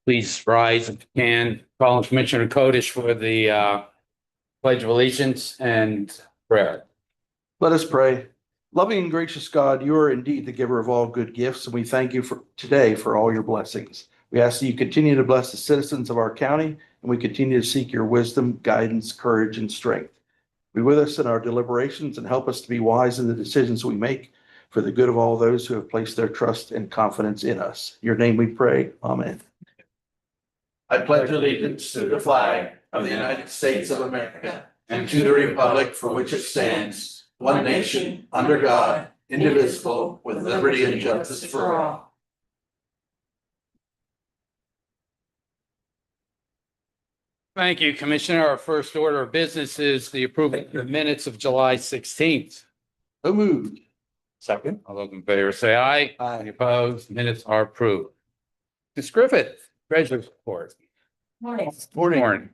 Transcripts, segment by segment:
Please rise if you can. Call on Commissioner Codish for the Pledge of Allegiance and prayer. Let us pray. Loving and gracious God, you are indeed the giver of all good gifts, and we thank you for today for all your blessings. We ask that you continue to bless the citizens of our county, and we continue to seek your wisdom, guidance, courage, and strength. Be with us in our deliberations and help us to be wise in the decisions we make for the good of all those who have placed their trust and confidence in us. In your name we pray. Amen. I pledge allegiance to the flag of the United States of America and to the republic for which it stands, one nation, under God, indivisible, with liberty and justice for all. Thank you, Commissioner. Our first order of business is the approval of the minutes of July 16th. So moved. Second. All those in favor say aye. Aye. Any opposed? Minutes are approved. Ms. Griffith, Treasurer's Report. Morning. Morning.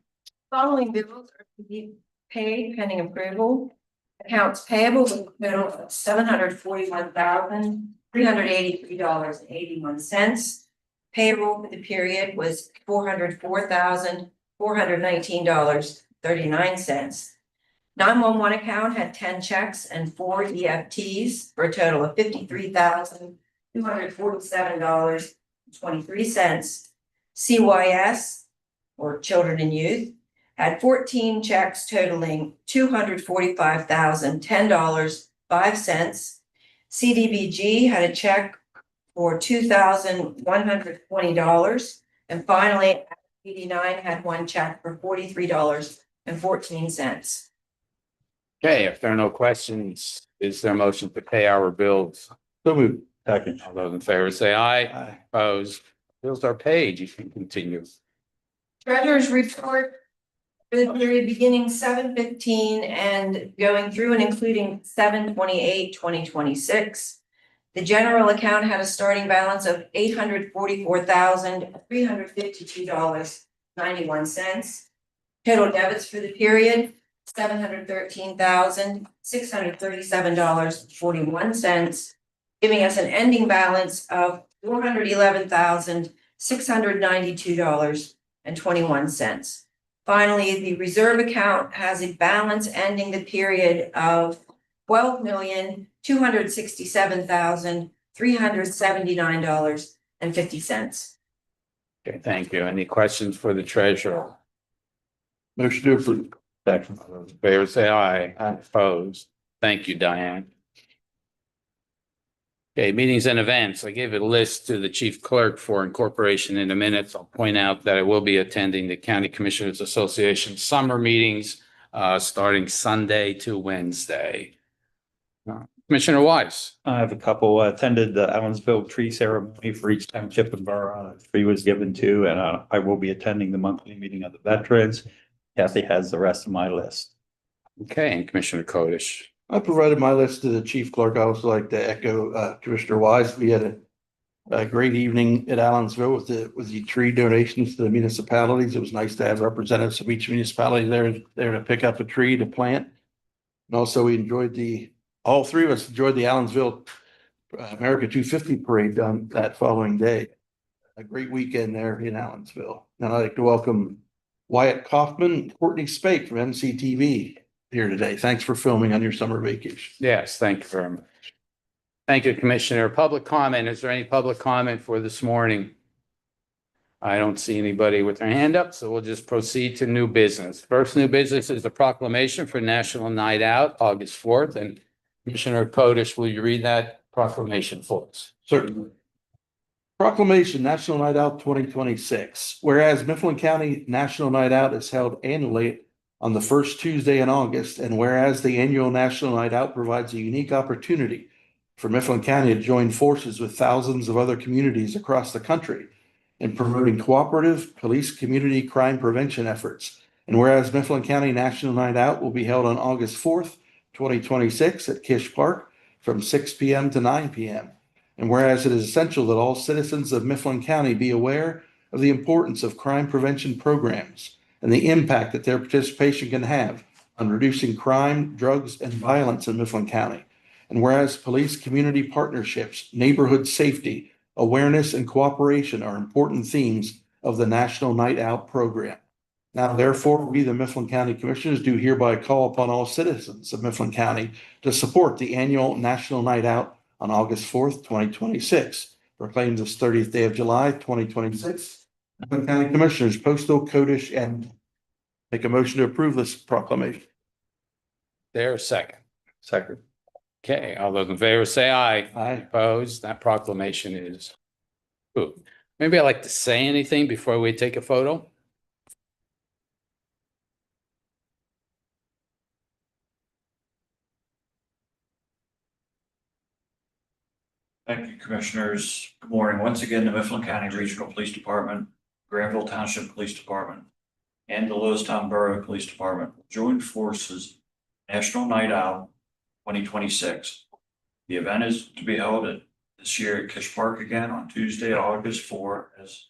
Following bills are to be paid pending approval. Accounts payable with a total of $741,383.81. Payroll for the period was $404,419.39. 911 account had 10 checks and 4 EFTs for a total of $53,247.23. CYS, or Children and Youth, had 14 checks totaling $245,010.05. CDBG had a check for $2,120. And finally, 89 had one check for $43.14. Okay, if there are no questions, is there a motion to pay our bills? So moved. Second. All those in favor say aye. Aye. Opposed? Bills are paid. You can continue. Treasurer's report for the period beginning 7/15 and going through and including 7/28/2026. The general account had a starting balance of $844,352.91. Total debits for the period, $713,637.41, giving us an ending balance of $411,692.21. Finally, the reserve account has a balance ending the period of $12,267,379.50. Okay, thank you. Any questions for the treasurer? Motion to approve. Second. All those in favor say aye. Aye. Opposed? Thank you, Diane. Okay, meetings and events. I gave a list to the chief clerk for incorporation in the minutes. I'll point out that I will be attending the County Commissioners Association summer meetings starting Sunday to Wednesday. Commissioner Wise. I have a couple. Attended the Allensville tree ceremony for each township and borough. A tree was given to, and I will be attending the monthly meeting of the veterans. Kathy has the rest of my list. Okay, and Commissioner Codish. I provided my list to the chief clerk. I also like to echo Commissioner Wise. We had a great evening at Allensville with the tree donations to the municipalities. It was nice to have representatives of each municipality there to pick up a tree to plant. And also we enjoyed all three of us enjoyed the Allensville America 250 parade done that following day. A great weekend there in Allensville. And I'd like to welcome Wyatt Kaufman and Courtney Spake from MCTV here today. Thanks for filming on your summer vacation. Yes, thank you very much. Thank you, Commissioner. Public comment. Is there any public comment for this morning? I don't see anybody with their hand up, so we'll just proceed to new business. First new business is the proclamation for National Night Out, August 4th. And Commissioner Codish, will you read that proclamation for us? Certainly. Proclamation National Night Out 2026. Whereas Mifflin County National Night Out is held annually on the first Tuesday in August, and whereas the annual National Night Out provides a unique opportunity for Mifflin County to join forces with thousands of other communities across the country in promoting cooperative police community crime prevention efforts. And whereas Mifflin County National Night Out will be held on August 4th, 2026 at Kish Park from 6 p.m. to 9 p.m. And whereas it is essential that all citizens of Mifflin County be aware of the importance of crime prevention programs and the impact that their participation can have on reducing crime, drugs, and violence in Mifflin County. And whereas police community partnerships, neighborhood safety, awareness, and cooperation are important themes of the National Night Out program. Now therefore, we, the Mifflin County Commissioners, do hereby call upon all citizens of Mifflin County to support the annual National Night Out on August 4th, 2026. Proclaim this 30th day of July, 2026. Mifflin County Commissioners, Postal Codish, and make a motion to approve this proclamation. There a second. Second. Okay, all those in favor say aye. Aye. Opposed, that proclamation is approved. Maybe I'd like to say anything before we take a photo. Thank you, Commissioners. Good morning. Once again, the Mifflin County Regional Police Department, Granville Township Police Department, and the Lewistown Borough Police Department joined forces National Night Out 2026. The event is to be held this year at Kish Park again on Tuesday, August 4, as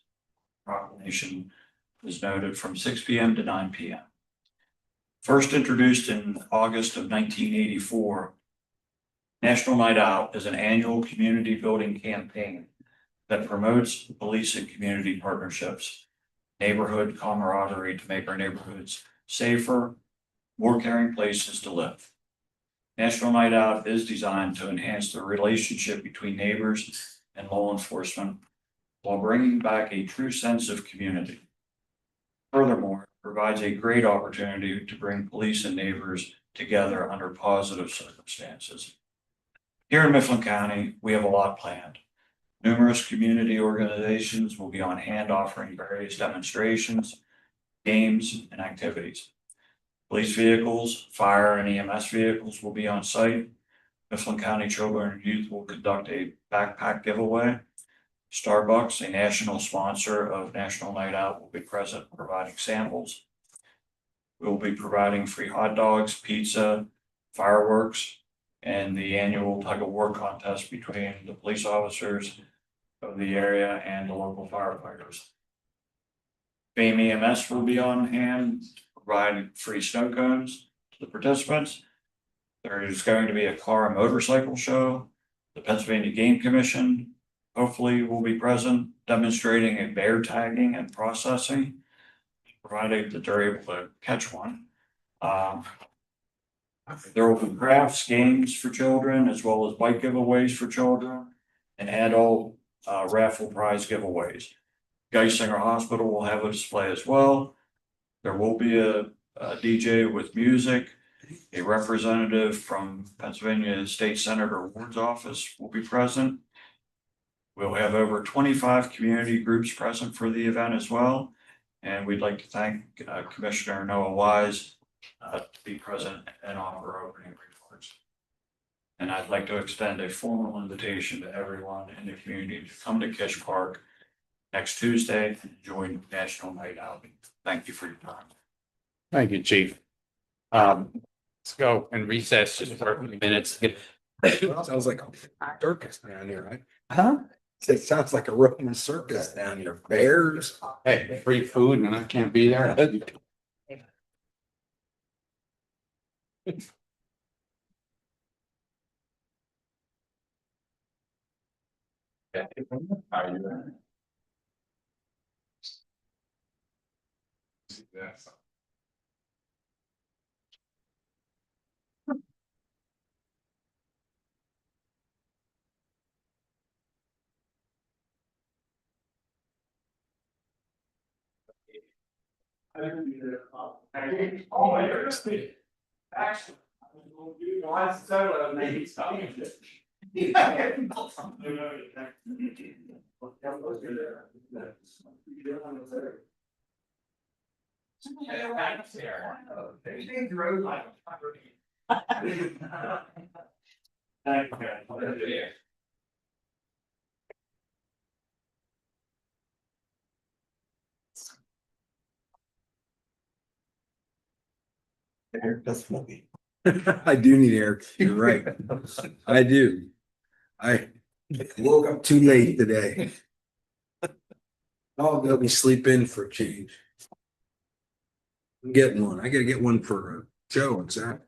proclamation is noted, from 6 p.m. to 9 p.m. First introduced in August of 1984, National Night Out is an annual community building campaign that promotes police and community partnerships, neighborhood camaraderie to make our neighborhoods safer, more caring places to live. National Night Out is designed to enhance the relationship between neighbors and law enforcement while bringing back a true sense of community. Furthermore, it provides a great opportunity to bring police and neighbors together under positive circumstances. Here in Mifflin County, we have a lot planned. Numerous community organizations will be on hand offering various demonstrations, games, and activities. Police vehicles, fire and EMS vehicles will be on site. Mifflin County Children and Youth will conduct a backpack giveaway. Starbucks, a national sponsor of National Night Out, will be present providing samples. We will be providing free hot dogs, pizza, fireworks, and the annual tug of war contest between the police officers of the area and the local firefighters. FAME EMS will be on hand to provide free snow cones to the participants. There is going to be a car and motorcycle show. The Pennsylvania Game Commission hopefully will be present, demonstrating a bear tagging and processing, provided that they're able to catch one. There will be crafts, games for children, as well as bike giveaways for children, and adult raffle prize giveaways. Geisinger Hospital will have a display as well. There will be a DJ with music. A representative from Pennsylvania State Senator Ward's office will be present. We'll have over 25 community groups present for the event as well. And we'd like to thank Commissioner Noah Wise to be present and offer opening remarks. And I'd like to extend a formal invitation to everyone in the community to come to Kish Park next Tuesday and join National Night Out. Thank you for your time. Thank you, Chief. Let's go and recess just for a few minutes. Sounds like a circus down here, right? Huh? It sounds like a Roman circus down here. Bears. Hey, free food and I can't be there. How are you doing? That's funny. I do need air. You're right. I do. I woke up too late today. I'll go sleep in for a change. I'm getting one. I gotta get one for Joe and Zach.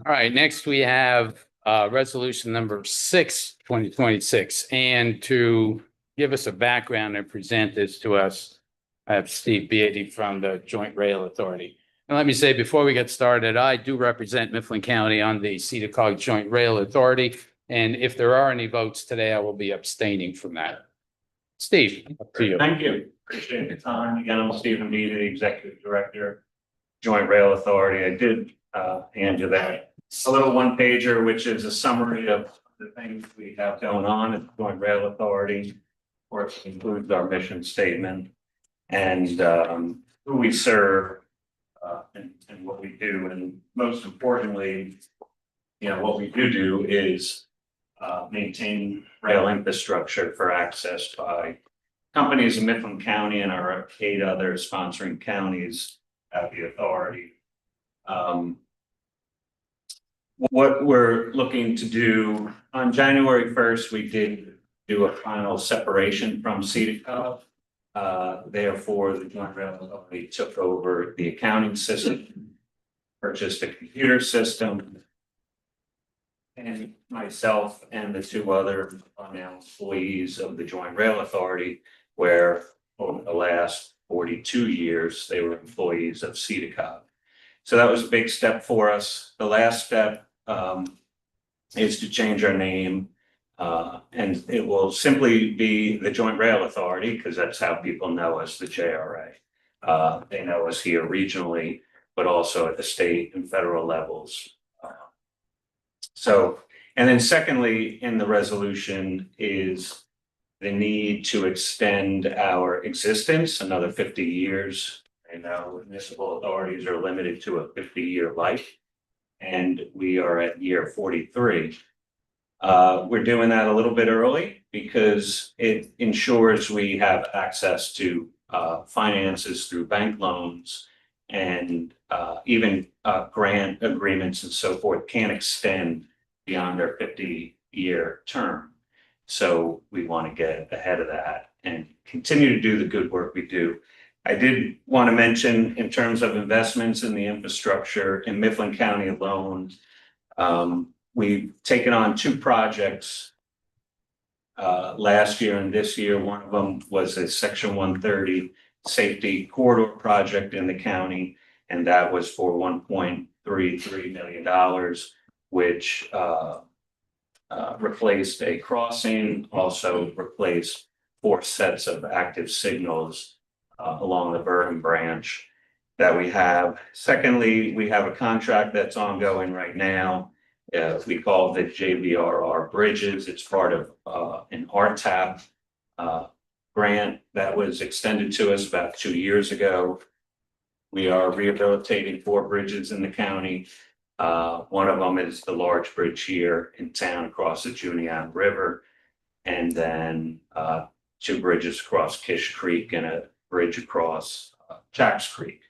All right, next we have resolution number 6, 2026. And to give us a background and present this to us, I have Steve Beatty from the Joint Rail Authority. And let me say, before we get started, I do represent Mifflin County on the Cedar Joint Rail Authority. And if there are any votes today, I will be abstaining from that. Steve, up to you. Thank you. Appreciate the time. Again, I'm Stephen Beatty, the Executive Director, Joint Rail Authority. I did hand you that. A little one pager, which is a summary of the things we have going on at the Joint Rail Authority. Of course, it includes our mission statement and who we serve and what we do. And most importantly, what we do is maintain rail infrastructure for access by companies in Mifflin County and our 8 other sponsoring counties at the authority. What we're looking to do on January 1st, we did do a final separation from CEDACOG. Therefore, the Joint Rail Authority took over the accounting system, purchased a computer system, and myself and the 2 other now employees of the Joint Rail Authority, where over the last 42 years, they were employees of CEDACOG. So that was a big step for us. The last step is to change our name, and it will simply be the Joint Rail Authority, because that's how people know us, the JRA. They know us here regionally, but also at the state and federal levels. And then secondly, in the resolution is the need to extend our existence another 50 years. I know municipal authorities are limited to a 50-year life, and we are at year 43. We're doing that a little bit early because it ensures we have access to finances through bank loans, and even grant agreements and so forth can extend beyond our 50-year term. So we want to get ahead of that and continue to do the good work we do. I did want to mention, in terms of investments in the infrastructure in Mifflin County alone, we've taken on 2 projects last year and this year. One of them was a Section 130 safety corridor project in the county, and that was for $1.33 million, which replaced a crossing, also replaced 4 sets of active signals along the Burnham branch that we have. Secondly, we have a contract that's ongoing right now. We call it JBRR Bridges. It's part of an RTAP grant that was extended to us about 2 years ago. We are rehabilitating 4 bridges in the county. One of them is the large bridge here in town across the Juniata River, and then 2 bridges across Kish Creek and a bridge across Jacks Creek.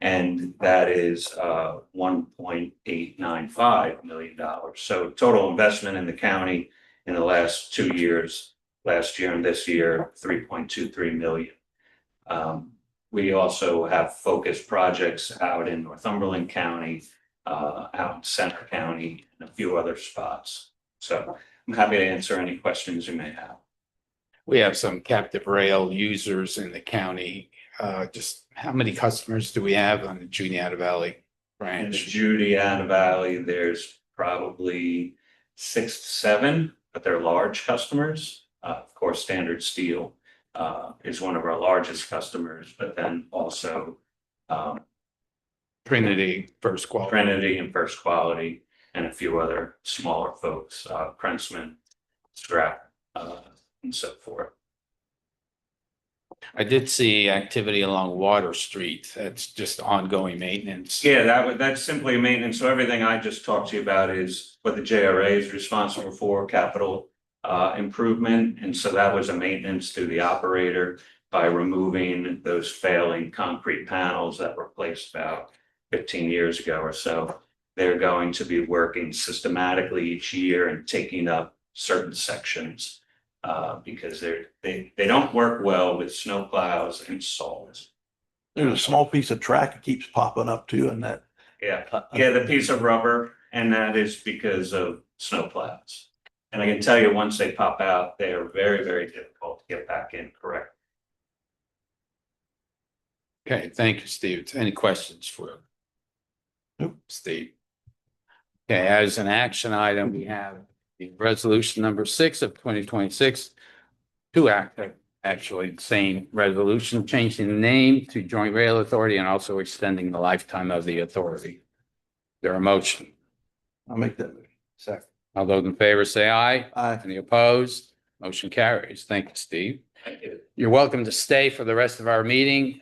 And that is $1.895 million. So total investment in the county in the last 2 years, last year and this year, $3.23 million. We also have focused projects out in Northumberland County, out in Center County, and a few other spots. So I'm happy to answer any questions you may have. We have some captive rail users in the county. Just how many customers do we have on the Juniata Valley In the branch? Juniata Valley, there's probably 6 to 7, but they're large customers. Of course, Standard Steel is one of our largest customers, but then also Trinity, First Quality. Trinity and First Quality, and a few other smaller folks, Princeman, Scrap, and so forth. I did see activity along Water Street. That's just ongoing maintenance. Yeah, that's simply maintenance. So everything I just talked to you about is what the JRA is responsible for, capital improvement. And so that was a maintenance to the operator by removing those failing concrete panels that were placed about 15 years ago or so. They're going to be working systematically each year and taking up certain sections because they don't work well with snow plows and salt. There's a small piece of track that keeps popping up too, and that. Yeah, the piece of rubber, and that is because of snow plows. And I can tell you, once they pop out, they are very, very difficult to get back in correct. Okay, thank you, Steve. Any questions for Steve? Okay, as an action item, we have the resolution number 6 of 2026. Two act, actually, same resolution, changing the name to Joint Rail Authority and also extending the lifetime of the authority. There a motion? I'll make that motion. Second. All those in favor say aye. Aye. Any opposed? Motion carries. Thank you, Steve. Thank you. You're welcome to stay for the rest of our meeting.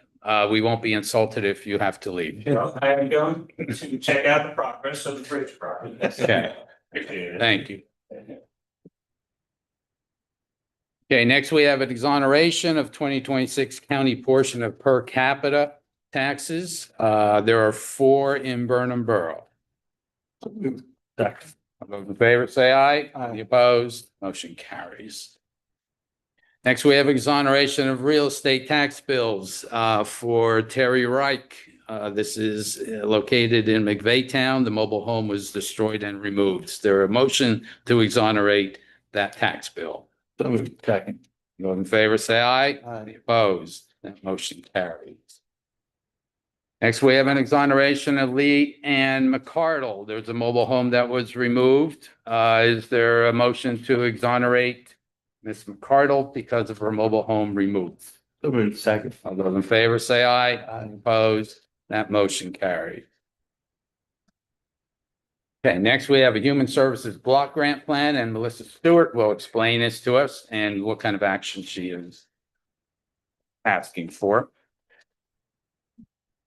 We won't be insulted if you have to leave. Well, I am going to check out the progress of the bridge project. Okay. Appreciate it. Thank you. Okay, next we have an exoneration of 2026 county portion of per capita taxes. There are 4 in Burnham Borough. Second. All those in favor say aye. Aye. Any opposed? Motion carries. Next, we have exoneration of real estate tax bills for Terry Reich. This is located in McVeigh. The mobile home was destroyed and removed. Is there a motion to exonerate that tax bill? So moved. Second. Those in favor say aye. Aye. Any opposed? That motion carries. Next, we have an exoneration of Lee Ann McCardle. There's a mobile home that was removed. Is there a motion to exonerate Ms. McCardle because of her mobile home removed? So moved. Second. All those in favor say aye. Aye. Opposed? That motion carries. Okay, next we have a Human Services Block Grant Plan, and Melissa Stewart will explain this to us and what kind of action she is asking for.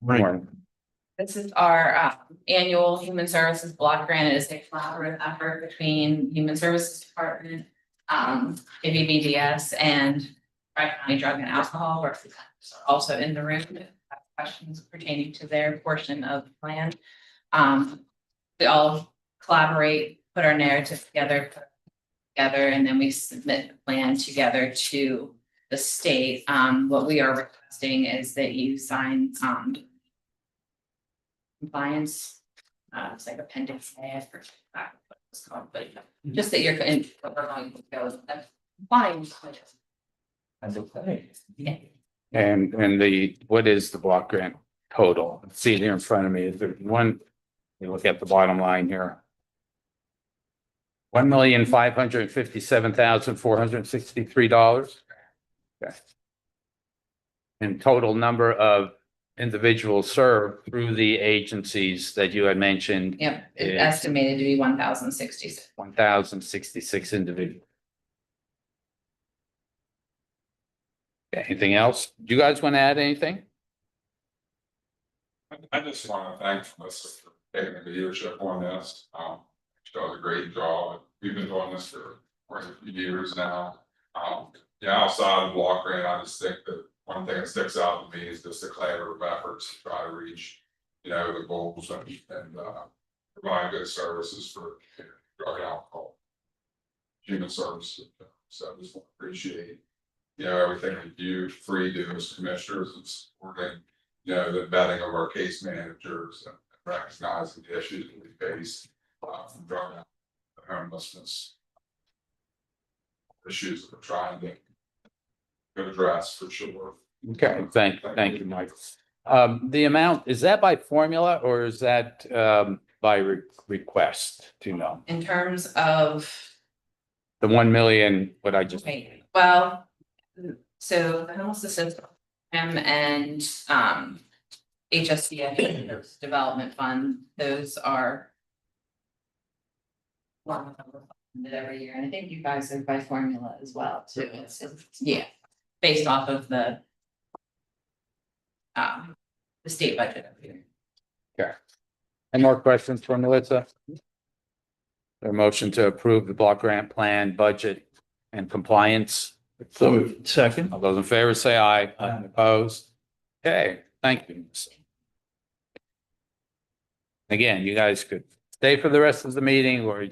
Morning. This is our annual Human Services Block Grant. It is a collaborative effort between Human Services Department, ABBDS, and Tri-County Drug and Alcohol Representatives are also in the room if you have questions pertaining to their portion of the plan. We all collaborate, put our narrative together, and then we submit the plan together to the state. What we are requesting is that you sign compliance, it's like appendix A, I forget exactly what it's called, but just that you're in, what we're going to go with compliance. That's okay. Yeah. And what is the block grant total? See it here in front of me. Is there one? You look at the bottom line here. $1,557,463. Okay. And total number of individuals served through the agencies that you had mentioned, Yep, it's Yeah. estimated to be 1,066. 1,066 individuals. Anything else? Do you guys want to add anything? I just want to thank Melissa for taking the leadership on this. She does a great job. We've been doing this for quite a few years now. Outside of block grant, I just think that one thing that sticks out to me is just the collaborative efforts to try to reach, the goals and provide good services for drug and alcohol. Human services. So I just want to appreciate, everything that you three do as commissioners and supporting, the vetting of our case managers and recognizing the issues that we face from drug and homelessness. Issues that we're trying to address for sure. Okay, thank you, Mike. The amount, is that by formula or is that by request? Do you know? In terms of, The 1 million, what I just, wait, well, so the homelessness program and HSDF Development Fund, those are one of them funded every year, and I think you guys are by formula as well too. It's yeah, based off of the state budget every year. any more questions for Melissa? Their motion to approve the block grant plan, budget and compliance. So moved. Second. All those in favor say aye. Aye. Opposed? Okay, thank you. Again, you guys could stay for the rest of the meeting or.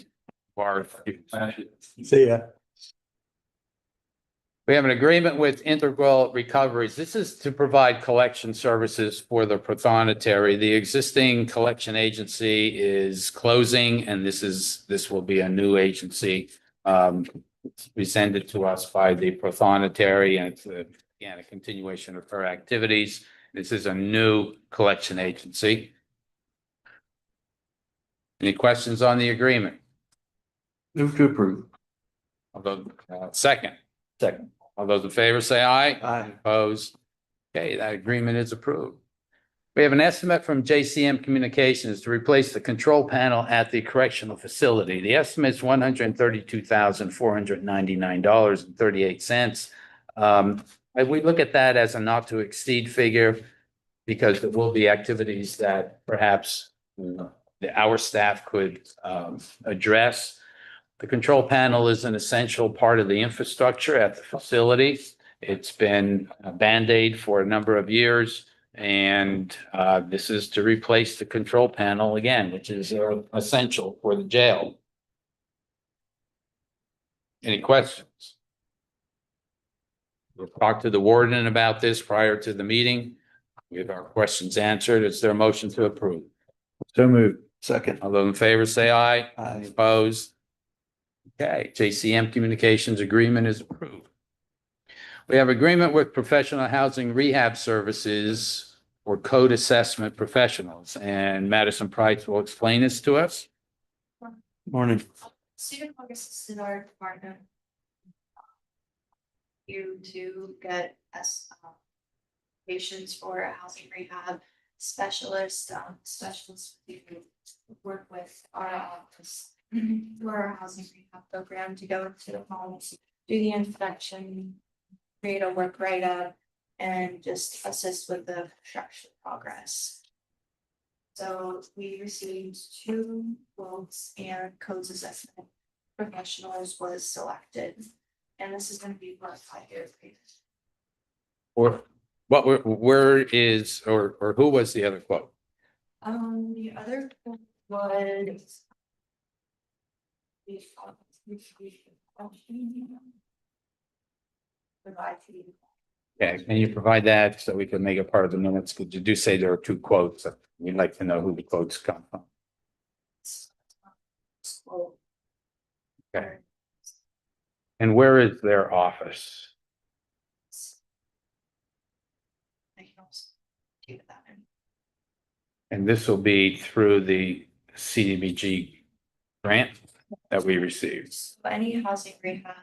See ya. We have an agreement with Integral Recoveries. This is to provide collection services for the prothonotary. The existing collection agency is closing and this will be a new agency. It's presented to us by the prothonotary and it's again, a continuation of her activities. This is a new collection agency. Any questions on the agreement? Move to approve. Although, second, Second. all those in favor say aye. Aye. Opposed? Okay, that agreement is approved. We have an estimate from JCM Communications to replace the control panel at the correctional facility. The estimate is $132,499.38. We look at that as a not to exceed figure because there will be activities that perhaps our staff could address. The control panel is an essential part of the infrastructure at the facility. It's been a Band-Aid for a number of years. And this is to replace the control panel again, which is essential for the jail. Any questions? We'll talk to the warden about this prior to the meeting. We have our questions answered. Is there a motion to approve? So moved. Second. All those in favor say aye. Aye. Opposed? Okay, JCM Communications Agreement is approved. We have agreement with Professional Housing Rehab Services for code assessment professionals, and Madison Price will explain this to us. Morning. Student August is our department. You to get us patients for a housing rehab specialist, specialists who work with our office through our housing rehab program to go into the homes, do the inspection, create a work write-up, and just assist with the construction progress. So we received 2 quotes and codes assessment professionals was selected. And this is going to be for a 5-year period. Or where is, or who was the other quote? The other quote was. Provide to you. Okay, can you provide that so we can make it part of the minutes? Because you do say there are 2 quotes. We'd like to know who the quotes come from. Quote. Okay. And where is their office? I can also do that. And this will be through the CDBG grant that we received. Any housing rehab.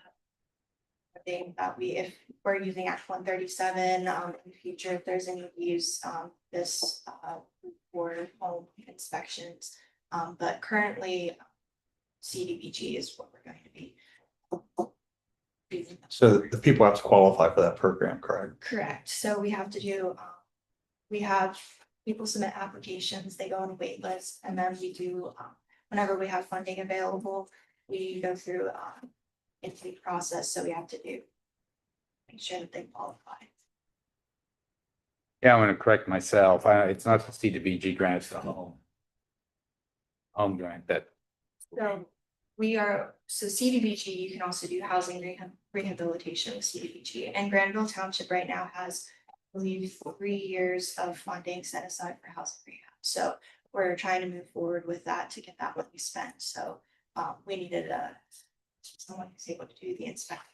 Thing that if we're using Act 137, in the future, if there's any use, this, for home inspections. But currently, CDBG is what we're going to be. using. So the people have to qualify for that program, correct? Correct, so we have to do, we have people submit applications, they go on a wait list, and then we do, whenever we have funding available, we go through, intake process, so we have to do. Make sure that they qualify. Yeah, I'm gonna correct myself. It's not the CDBG grant, it's the home grant that. So we are, so CDBG, you can also do housing rehabilitation with CDBG, and Granville Township right now has, I believe, 3 years of funding set aside for housing rehab. So we're trying to move forward with that to get that money spent, so we needed someone who's able to do the inspection.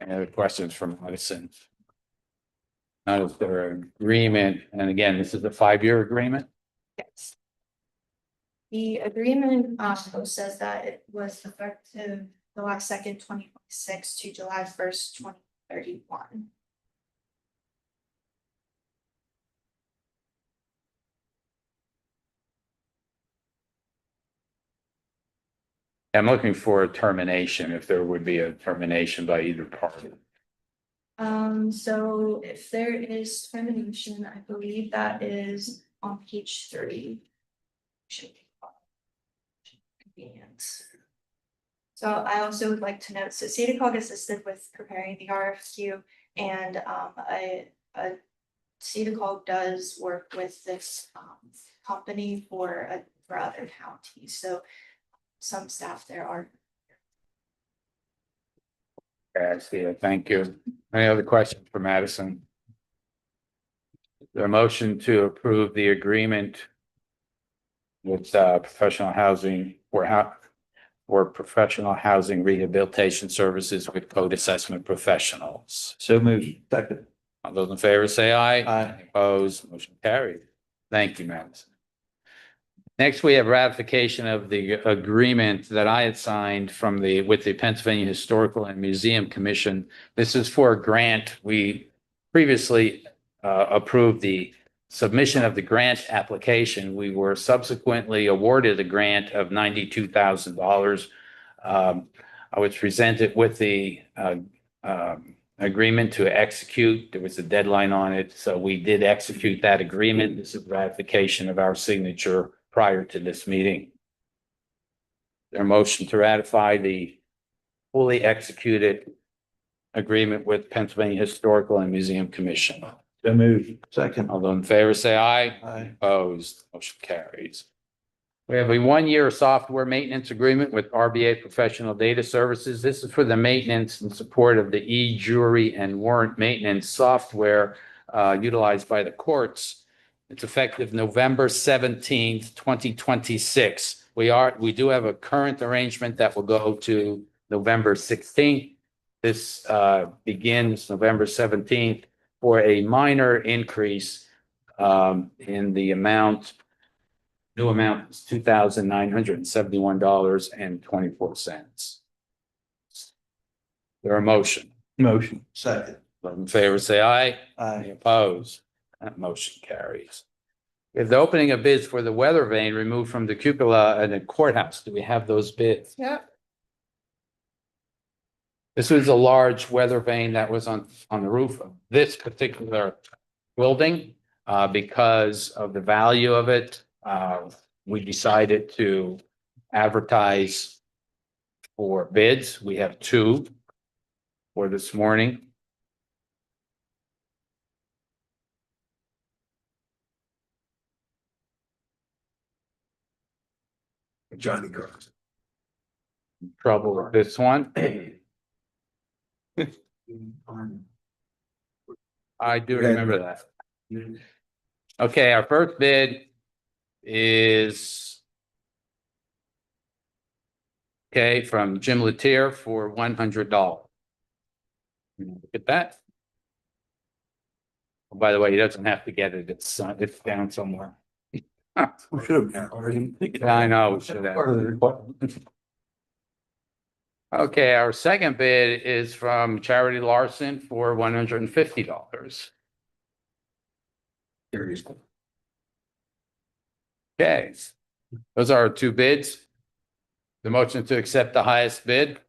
Any other questions from Madison? Not if there are agreement, and again, this is a 5-year agreement. Yes. The agreement says that it was effective July 2nd, 2026 to July 1st, 2031. I'm looking for a termination, if there would be a termination by either party. So if there is termination, I believe that is on page 3. Should be convenience. So I also would like to note, so CEDACOG assisted with preparing the RFQ, and CEDACOG does work with this company for other counties, so some staff there are. Okay, I see it. Thank you. Any other questions for Madison? Is there a motion to approve the agreement with professional housing for professional housing rehabilitation services with code assessment professionals. So moved. Second. All those in favor say aye. Aye. Opposed, motion carried. Thank you, Madison. Next, we have ratification of the agreement that I had signed with the Pennsylvania Historical and Museum Commission. This is for a grant. We previously approved the submission of the grant application. We were subsequently awarded a grant of $92,000. I was presented with the agreement to execute. There was a deadline on it, so we did execute that agreement. This is ratification of our signature prior to this meeting. Their motion to ratify the fully executed agreement with Pennsylvania Historical and Museum Commission. So moved. Second. All those in favor say aye. Aye. Opposed, motion carries. We have a one-year software maintenance agreement with RBA Professional Data Services. This is for the maintenance and support of the e-jury and warrant maintenance software utilized by the courts. It's effective November 17th, 2026. We do have a current arrangement that will go to November 16th. This begins November 17th for a minor increase in the amount. New amount is $2,971.24. There a motion? Motion. Second. Those in favor say aye. Any Aye. opposed? That motion carries. We have the opening of bids for the weather vane removed from the cupola and the courthouse. Do we have those bids? Yep. This was a large weather vane that was on the roof of this particular building. Because of the value of it, we decided to advertise for bids. We have two for this morning. Johnny Carson. Trouble with this one. I do remember that. Okay, our first bid is from Jim Latier for $100. Look at that. Oh, by the way, he doesn't have to get it. It's down somewhere. We should have. I know. We should have. Okay, our second bid is from Charity Larson for $150. Okay, those are our two bids. The motion to accept the highest bid.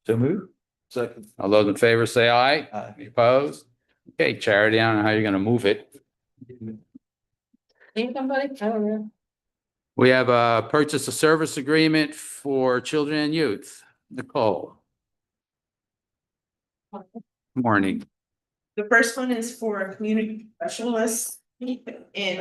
So moved. Second. All those in favor say aye. Aye. Any opposed? Okay, Charity, I don't know how you're gonna move it. Need somebody? I don't know. We have a purchase of service agreement for children and youth. Nicole. Morning. The first one is for a community specialist in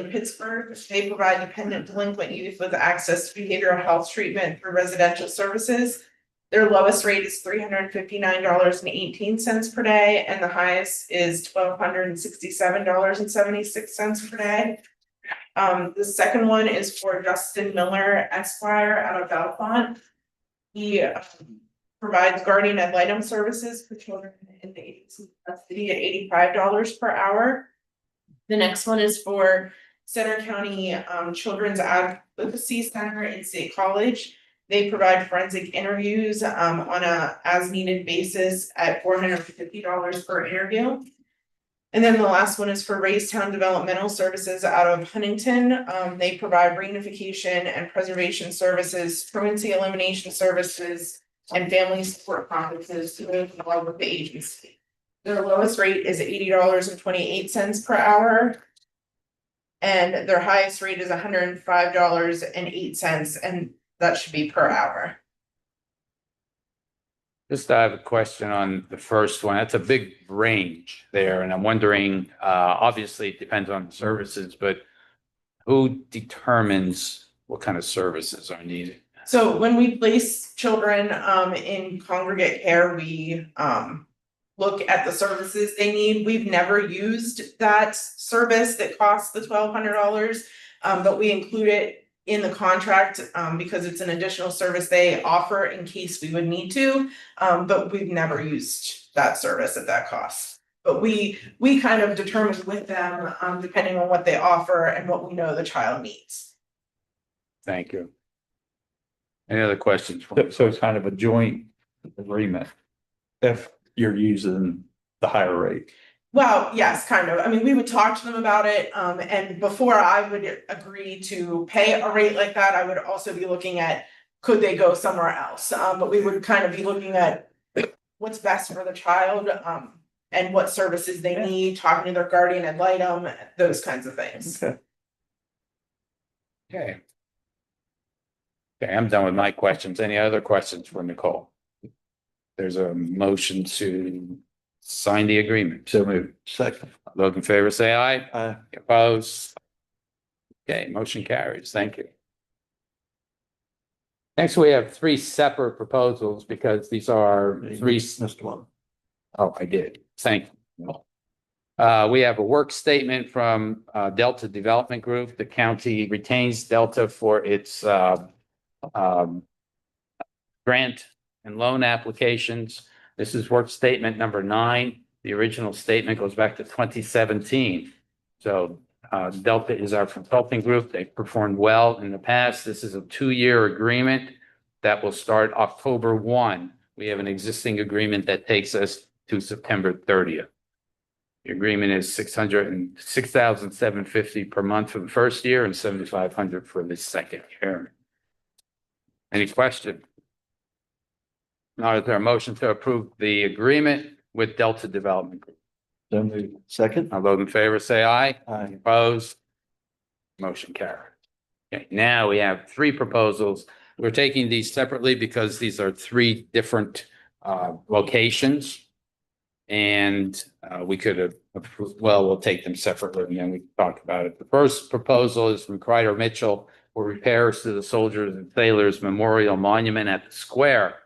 Pittsburgh. They provide dependent delinquent youth with access to behavioral health treatment through residential services. Their lowest rate is $359.18 per day, and the highest is $1,267.76 per day. The second one is for Justin Miller Esquire out of Bellefonte. He provides guardian ad litem services for children in the agency custody at $85 per hour. The next one is for Center County Children's Advocacy Center in State College. They provide forensic interviews on a as needed basis at $450 per interview. And then the last one is for Raystown Developmental Services out of Huntington. They provide reunification and preservation services, truancy elimination services, and family support conferences to move along with the agency. Their lowest rate is $80.28 per hour. And their highest rate is $105.08, and that should be per hour. Just I have a question on the first one. That's a big range there, and I'm wondering, obviously it depends on the services, but who determines what kind of services are needed? So when we place children in congregate care, we look at the services they need. We've never used that service that costs the $1,200, but we include it in the contract, because it's an additional service they offer in case we would need to. But we've never used that service at that cost. But we kind of determine with them, depending on what they offer and what we know the child needs. Thank you. Any other questions? So it's kind of a joint agreement if you're using the higher rate. Well, yes, kind of. I mean, we would talk to them about it, and before I would agree to pay a rate like that, I would also be looking at, could they go somewhere else? But we would kind of be looking at what's best for the child, and what services they need, talking to their guardian ad litem, those kinds of things. Okay. Okay. Okay, I'm done with my questions. Any other questions for Nicole? There's a motion to sign the agreement. So moved. Second. Those in favor say aye. Aye. Opposed? Okay, motion carries. Thank you. Next, we have three separate proposals because these are three. Missed one. Oh, I did. Thank you. We have a work statement from Delta Development Group. The county retains Delta for its grant and loan applications. This is work statement number 9. The original statement goes back to 2017. So Delta is our consulting group. They've performed well in the past. This is a 2-year agreement that will start October 1. We have an existing agreement that takes us to September 30th. The agreement is $6,750 per month for the first year and $7,500 for the second year. Any question? Now, is there a motion to approve the agreement with Delta Development Group? So moved. Second. All those in favor say aye. Aye. Opposed? Motion carried. Okay, now we have 3 proposals. We're taking these separately because these are 3 different locations. And we could have, well, we'll take them separately and then we can talk about it. The first proposal is from Crider Mitchell for repairs to the Soldiers and Sailors Memorial Monument at the square.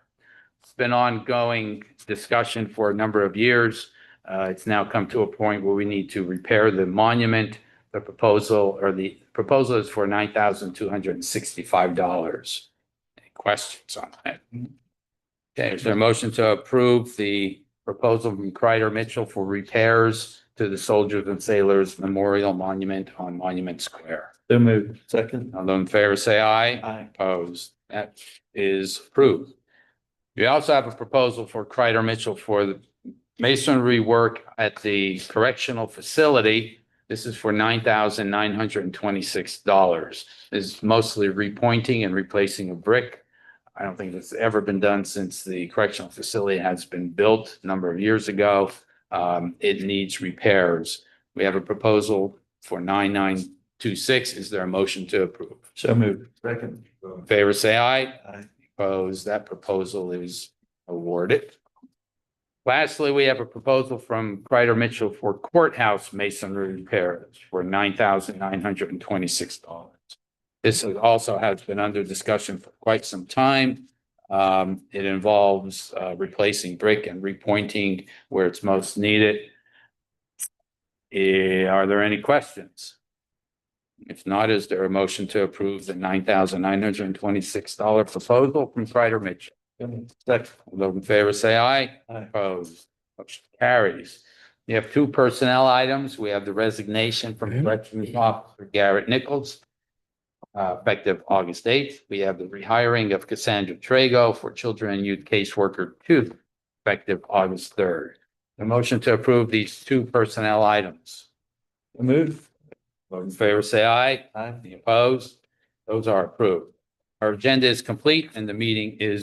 It's been ongoing discussion for a number of years. It's now come to a point where we need to repair the monument. The proposal is for $9,265. Any questions on that? Okay, is there a motion to approve the proposal from Crider Mitchell for repairs to the Soldiers and Sailors Memorial Monument on Monument Square? So moved. Second. All those in favor say aye. Aye. Opposed? That is approved. We also have a proposal for Crider Mitchell for the masonry work at the correctional facility. This is for $9,926. This is mostly repointing and replacing a brick. I don't think it's ever been done since the correctional facility has been built a number of years ago. It needs repairs. We have a proposal for $9,926. Is there a motion to approve? So moved. Second. In favor, say aye. Aye. Opposed, that proposal is awarded. Lastly, we have a proposal from Crider Mitchell for courthouse masonry repairs for $9,926. This also has been under discussion for quite some time. It involves replacing brick and repointing where it's most needed. Are there any questions? If not, is there a motion to approve the $9,926 proposal from Crider Mitchell? Second. All those in favor say aye. Aye. Opposed, motion carries. You have 2 personnel items. We have the resignation from Corrections Officer Garrett Nichols, effective August 8th. We have the rehiring of Cassandra Trago for Children and Youth Caseworker 2, effective August 3rd. The motion to approve these 2 personnel items. So moved. Those in favor say aye. Aye. Any opposed? Those are approved. Our agenda is complete and the meeting is